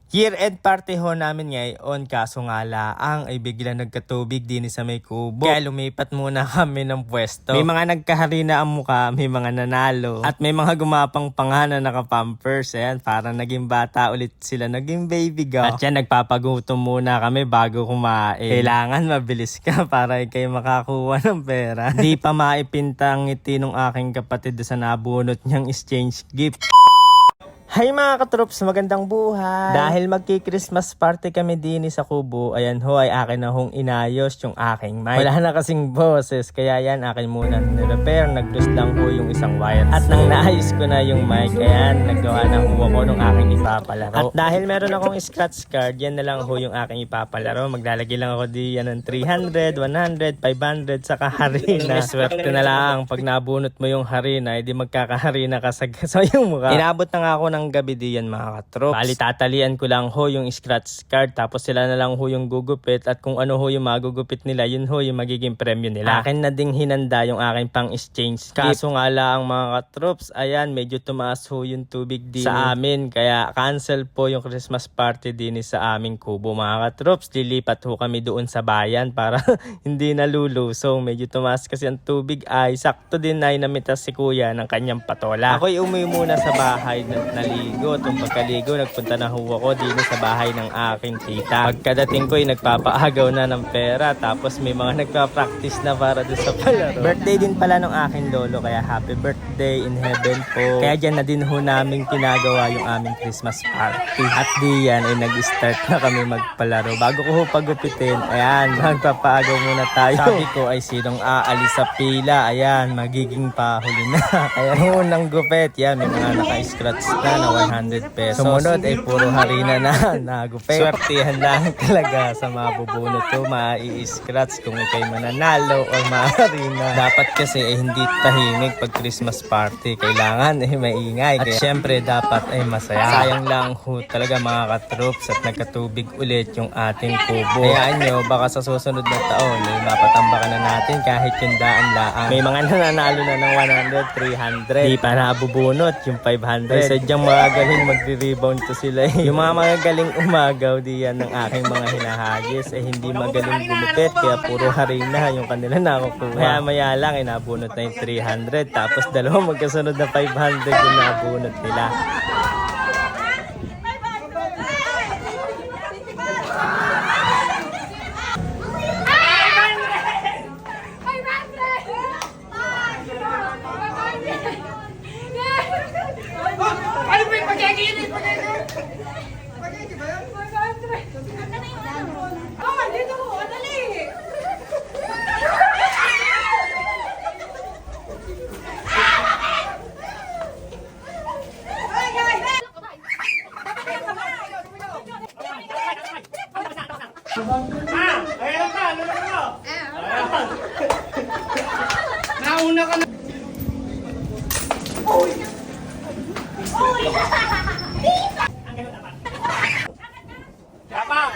Year-end party ho namin ngayon, kaso nga laang ay bigla nagkatubig din sa may kubo. Kaya lumipat muna kami ng pwesto. May mga nagkaharina ang muka, may mga nanalo, at may mga gumapang panga na nakapampers. Ayan, parang naging bata ulit sila, naging baby go. At yan, nagpapagutom muna kami bago kumain. Kailangan mabilis ka para kayo makakuha ng pera. Di pa maipinta ang ngiti ng aking kapatid sa nabunot niyang exchange gift. Hi mga katrops, magandang buhay! Dahil magki-Christmas party kami din sa kubo, ayan ho ay akin na hong inayos yung aking mic. Wala na kasing boses, kaya yan akin muna ni-repair, nag-loose lang ho yung isang wire. At nang naayos ko na yung mic, ayan, naggawa na ho ako ng aking ipapalaro. At dahil meron akong scratch card, yan na lang ho yung aking ipapalaro. Maglalagay lang ako diyan ng 300, 100, 500, saka harina. Swerte na lang, pag nabunot mo yung harina, edi magkakaharina ka sa yung mukha. Inabot na nga ako ng gabi diyan mga katrops. Bali tatalian ko lang ho yung scratch card, tapos sila na lang ho yung gugupit, at kung ano ho yung magugupit nila, yun ho yung magiging premyo nila. Akin na ding hinanda yung aking pang exchange gift. Kaso nga lang mga katrops, ayan, medyo tumaas ho yung tubig din sa amin, kaya cancel po yung Christmas party din sa aming kubo mga katrops. Lilipat ho kami doon sa bayan para hindi nalulusong. Medyo tumaas kasi ang tubig, ay sakto din ay namitas si kuya ng kanyang patola. Ako'y umuwi muna sa bahay naligo. Itong pagkaligo, nagpunta na ho ako din sa bahay ng aking tita. Pagkadating ko ay nagpapaagaw na ng pera, tapos may mga nagpa-practice na para doon sa palaro. Birthday din pala ng aking lolo, kaya happy birthday in heaven po. Kaya dyan na din ho namin kinagawa yung aming Christmas party. At diyan ay nag-start na kami magpalaro. Bago ko ho pagupitin, ayan, magpapaagaw muna tayo. Sabi ko ay sinong aalis sa pila, ayan, magiging pahuli na. Ayan, unang gupit, yan, may mga naka-scratch na 100 pesos. Sumunod ay puro harina na nagupit. Swertihan lang talaga sa mabubunot ko, mai-scratch kung ikay mananalo o maharina. Dapat kasi hindi tahimik pag Christmas party. Kailangan maingay. At syempre dapat ay masaya. Sayang lang ho talaga mga katroops at nagkatubig ulit yung ating kubo. Hayaan nyo, baka sa susunod na taon ay mapatambakan na natin kahit yung daan laang. May mga nananalo na ng 100, 300. Di pa nabubunot yung 500. Sadyang magaling magre-rebound to sila eh. Yung mga magagaling umagaw diyan ng aking mga hinahagis ay hindi magaling gumupit, kaya puro harina yung kanila nakukuha. Kaya maya lang nabunot na yung 300, tapos dalawang magkasunod na 500 yung nabunot nila. Ayan ka, ano mo? Nauna ka na. Uy! Uy! Yapang!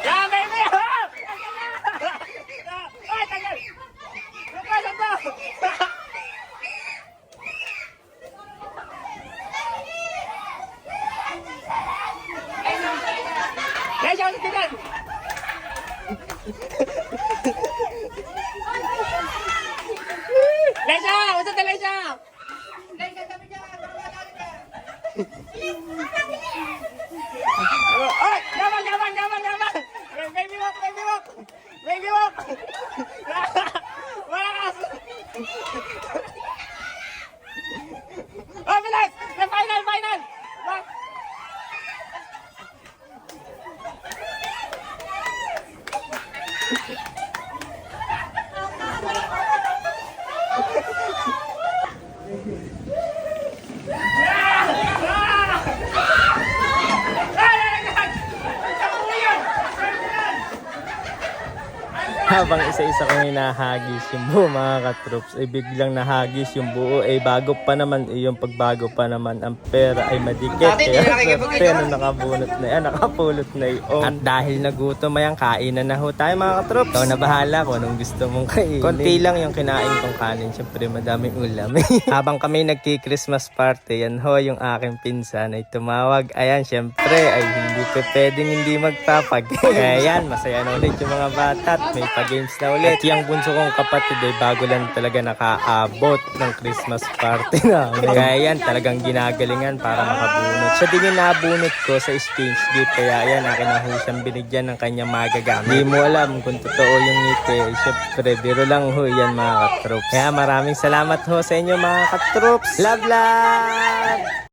Yeah, baby! Ay, tagal! Sapa! Kaya siya ulit din! Habang isa-isa kong hinahagis yung buo mga katroops, ay biglang nahagis yung buo. Bago pa naman, yung pagbago pa naman, ang pera ay madikit. Dati, Kaya hindi nakikipag- pero nakabunot na yan, nakapulot na yun. At dahil nagutom, ayan, kainan na ho tayo mga katroops. Ikaw na bahala kung anong gusto mong kainin. Konti lang yung kinain kong kanin, syempre madaming ulam. Habang kami nagki-Christmas party, yan ho yung aking pinsan ay tumawag. Ayan, syempre, ay hindi ko pwedeng hindi magpapag. Kaya yan, masaya na ulit yung mga bata at may pa-games na ulit. At yung bunso kong kapatid ay bago lang talaga nakaabot ng Christmas party na. Kaya yan, talagang ginagalingan para makabunot. Siya din yung nabunot ko sa exchange gift. Kaya yan, akin na ho siyang binigyan ng kanyang magagamit. Hindi mo alam kung totoo yung ngiti. Syempre, biro lang ho yan mga katroops. Kaya maraming salamat ho sa inyo mga katroops. Love, love!